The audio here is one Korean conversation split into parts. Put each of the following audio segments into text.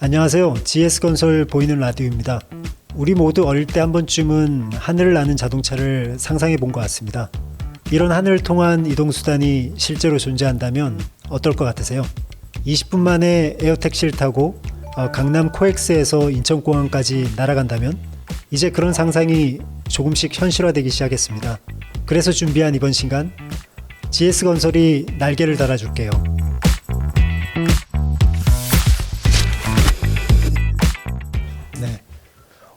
안녕하세요. GS건설 보이는 라디오입니다. 우리 모두 어릴 때 한 번쯤은 하늘을 나는 자동차를 상상해 본 것 같습니다. 이런 하늘을 통한 이동수단이 실제로 존재한다면 어떨 것 같으세요? 20분 만에 에어택시를 타고 강남 코엑스에서 인천공항까지 날아간다면 이제 그런 상상이 조금씩 현실화되기 시작했습니다. 그래서 준비한 이번 시간, GS건설이 날개를 달아줄게요.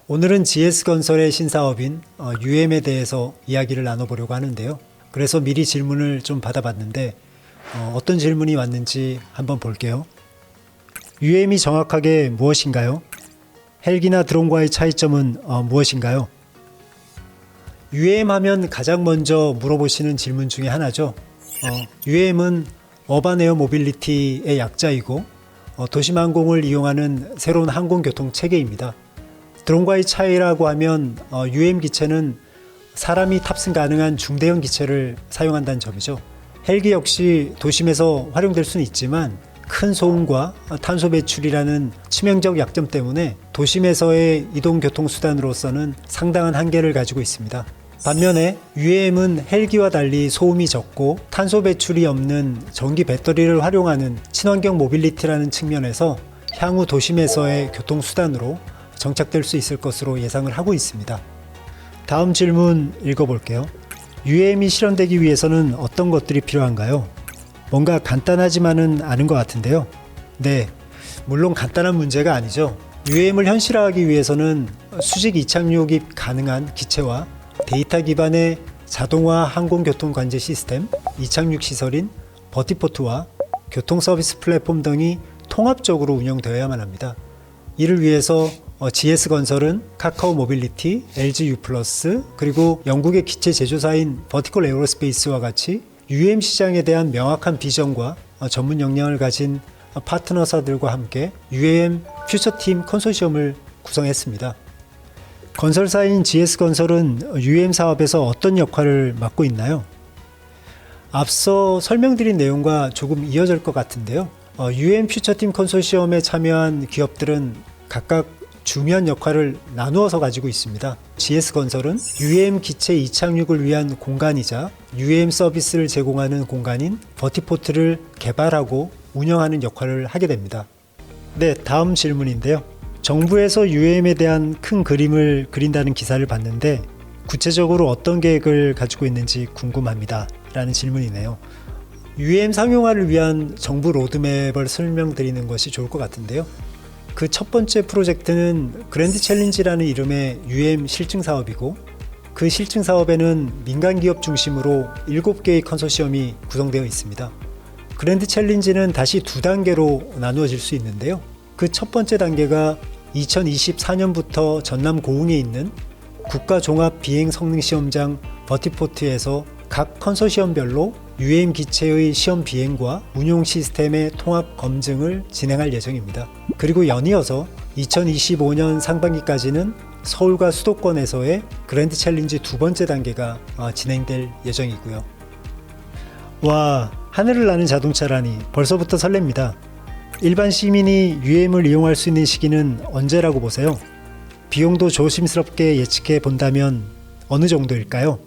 오늘은 GS건설의 신사업인 UM에 대해서 이야기를 나눠보려고 하는데요. 그래서 미리 질문을 좀 받아봤는데 어떤 질문이 왔는지 한번 볼게요. UM이 정확하게 무엇인가요? 헬기나 드론과의 차이점은 무엇인가요? UM 하면 가장 먼저 물어보시는 질문 중에 하나죠. UM은 어반 에어 모빌리티의 약자이고 도심항공을 이용하는 새로운 항공교통 체계입니다. 드론과의 차이라고 하면 UM 기체는 사람이 탑승 가능한 중대형 기체를 사용한다는 점이죠. 헬기 역시 도심에서 활용될 수는 있지만 큰 소음과 탄소 배출이라는 치명적 약점 때문에 도심에서의 이동교통수단으로서는 상당한 한계를 가지고 있습니다. 반면에 UM은 헬기와 달리 소음이 적고 탄소 배출이 없는 전기 배터리를 활용하는 친환경 모빌리티라는 측면에서 향후 도심에서의 교통수단으로 정착될 수 있을 것으로 예상을 하고 있습니다. 다음 질문 읽어볼게요. UM이 실현되기 위해서는 어떤 것들이 필요한가요? 뭔가 간단하지만은 않은 것 같은데요. 네, 물론 간단한 문제가 아니죠. UM을 현실화하기 위해서는 수직 이착륙이 가능한 기체와 데이터 기반의 자동화 항공교통 관제 시스템, 이착륙 시설인 버티포트와 교통 서비스 플랫폼 등이 통합적으로 운영되어야만 합니다. 이를 위해서 GS건설은 카카오 모빌리티, LG U+, 그리고 영국의 기체 제조사인 버티컬 에어로스페이스와 같이 UM 시장에 대한 명확한 비전과 전문 역량을 가진 파트너사들과 함께 UM 퓨처팀 컨소시엄을 구성했습니다. 건설사인 GS건설은 UM 사업에서 어떤 역할을 맡고 있나요? 앞서 설명드린 내용과 조금 이어질 것 같은데요. UM 퓨처팀 컨소시엄에 참여한 기업들은 각각 중요한 역할을 나누어서 가지고 있습니다. GS건설은 UM 기체 이착륙을 위한 공간이자 UM 서비스를 제공하는 공간인 버티포트를 개발하고 운영하는 역할을 하게 됩니다. 네, 다음 질문인데요. 정부에서 UM에 대한 큰 그림을 그린다는 기사를 봤는데 구체적으로 어떤 계획을 가지고 있는지 궁금합니다. 라는 질문이네요. UM 상용화를 위한 정부 로드맵을 설명드리는 것이 좋을 것 같은데요. 그 첫 번째 프로젝트는 그랜드 챌린지라는 이름의 UM 실증 사업이고, 그 실증 사업에는 민간 기업 중심으로 7개의 컨소시엄이 구성되어 있습니다. 그랜드 챌린지는 다시 두 단계로 나누어질 수 있는데요. 그 첫 번째 단계가 2024년부터 전남 고흥에 있는 국가종합비행성능시험장 버티포트에서 각 컨소시엄별로 UM 기체의 시험 비행과 운용 시스템의 통합 검증을 진행할 예정입니다. 그리고 연이어서 2025년 상반기까지는 서울과 수도권에서의 그랜드 챌린지 두 번째 단계가 진행될 예정이고요. 와, 하늘을 나는 자동차라니 벌써부터 설렙니다. 일반 시민이 UM을 이용할 수 있는 시기는 언제라고 보세요? 비용도 조심스럽게 예측해 본다면 어느 정도일까요?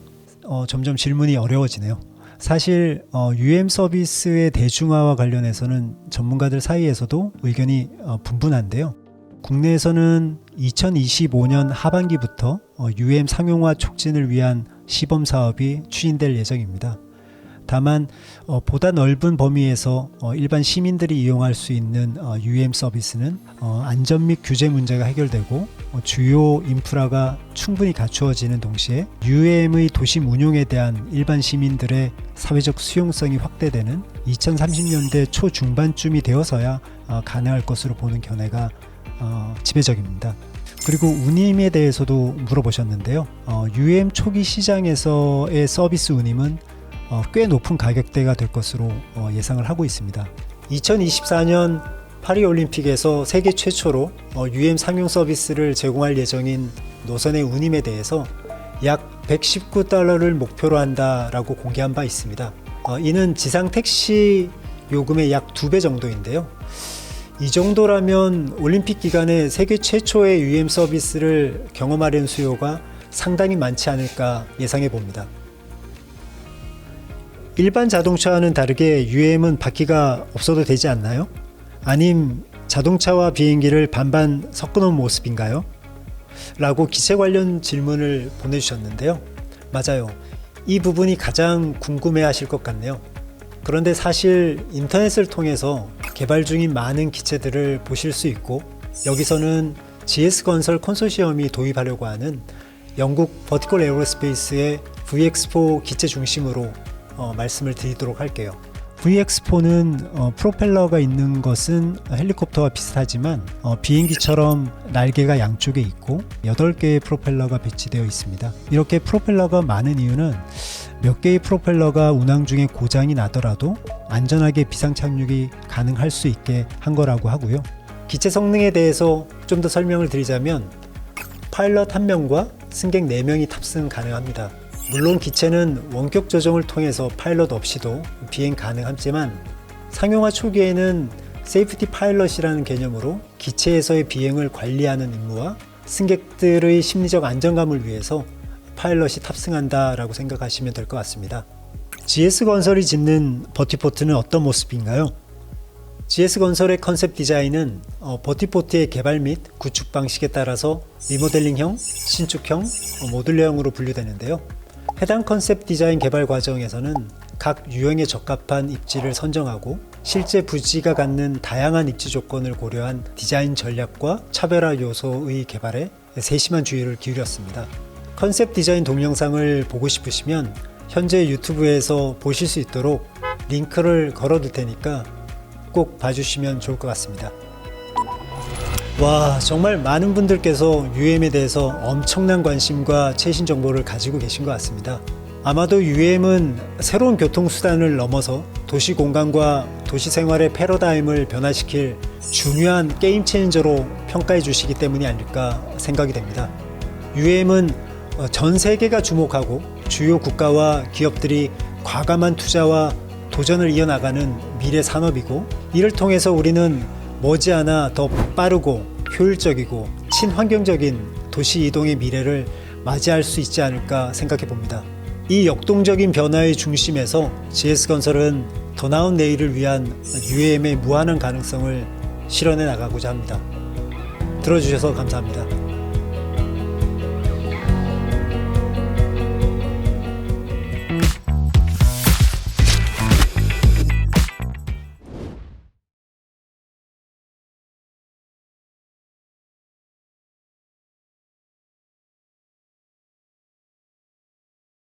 점점 질문이 어려워지네요. 사실 UM 서비스의 대중화와 관련해서는 전문가들 사이에서도 의견이 분분한데요. 국내에서는 2025년 하반기부터 UM 상용화 촉진을 위한 시범 사업이 추진될 예정입니다. 다만 보다 넓은 범위에서 일반 시민들이 이용할 수 있는 UM 서비스는 안전 및 규제 문제가 해결되고 주요 인프라가 충분히 갖추어지는 동시에 UM의 도심 운용에 대한 일반 시민들의 사회적 수용성이 확대되는 2030년대 초중반쯤이 되어서야 가능할 것으로 보는 견해가 지배적입니다. 그리고 운임에 대해서도 물어보셨는데요. UM 초기 시장에서의 서비스 운임은 꽤 높은 가격대가 될 것으로 예상을 하고 있습니다. 2024년 파리올림픽에서 세계 최초로 UM 상용 서비스를 제공할 예정인 노선의 운임에 대해서 약 119달러를 목표로 한다라고 공개한 바 있습니다. 이는 지상 택시 요금의 약 2배 정도인데요. 이 정도라면 올림픽 기간에 세계 최초의 UM 서비스를 경험하려는 수요가 상당히 많지 않을까 예상해 봅니다. 일반 자동차와는 다르게 UM은 바퀴가 없어도 되지 않나요? 아님 자동차와 비행기를 반반 섞어놓은 모습인가요? 라고 기체 관련 질문을 보내주셨는데요. 맞아요. 이 부분이 가장 궁금해 하실 것 같네요. 그런데 사실 인터넷을 통해서 개발 중인 많은 기체들을 보실 수 있고, 여기서는 GS건설 컨소시엄이 도입하려고 하는 영국 버티컬 에어로스페이스의 VX4 기체 중심으로 말씀을 드리도록 할게요. VX4는 프로펠러가 있는 것은 헬리콥터와 비슷하지만 비행기처럼 날개가 양쪽에 있고 8개의 프로펠러가 배치되어 있습니다. 이렇게 프로펠러가 많은 이유는 몇 개의 프로펠러가 운항 중에 고장이 나더라도 안전하게 비상 착륙이 가능할 수 있게 한 거라고 하고요. 기체 성능에 대해서 좀 더 설명을 드리자면 파일럿 1명과 승객 4명이 탑승 가능합니다. 물론 기체는 원격 조정을 통해서 파일럿 없이도 비행 가능하지만 상용화 초기에는 세이프티 파일럿이라는 개념으로 기체에서의 비행을 관리하는 임무와 승객들의 심리적 안정감을 위해서 파일럿이 탑승한다라고 생각하시면 될 것 같습니다. GS건설이 짓는 버티포트는 어떤 모습인가요? GS건설의 컨셉 디자인은 버티포트의 개발 및 구축 방식에 따라서 리모델링형, 신축형, 모듈러형으로 분류되는데요. 해당 컨셉 디자인 개발 과정에서는 각 유형에 적합한 입지를 선정하고 실제 부지가 갖는 다양한 입지 조건을 고려한 디자인 전략과 차별화 요소의 개발에 세심한 주의를 기울였습니다. 컨셉 디자인 동영상을 보고 싶으시면 현재 유튜브에서 보실 수 있도록 링크를 걸어둘 테니까 꼭 봐주시면 좋을 것 같습니다. 와, 정말 많은 분들께서 UM에 대해서 엄청난 관심과 최신 정보를 가지고 계신 것 같습니다. 아마도 UM은 새로운 교통수단을 넘어서 도시 공간과 도시 생활의 패러다임을 변화시킬 중요한 게임 체인저로 평가해 주시기 때문이 아닐까 생각이 됩니다. UM은 전 세계가 주목하고 주요 국가와 기업들이 과감한 투자와 도전을 이어나가는 미래 산업이고, 이를 통해서 우리는 머지않아 더 빠르고 효율적이고 친환경적인 도시 이동의 미래를 맞이할 수 있지 않을까 생각해 봅니다. 이 역동적인 변화의 중심에서 GS건설은 더 나은 내일을 위한 UM의 무한한 가능성을 실현해 나가고자 합니다. 들어주셔서 감사합니다.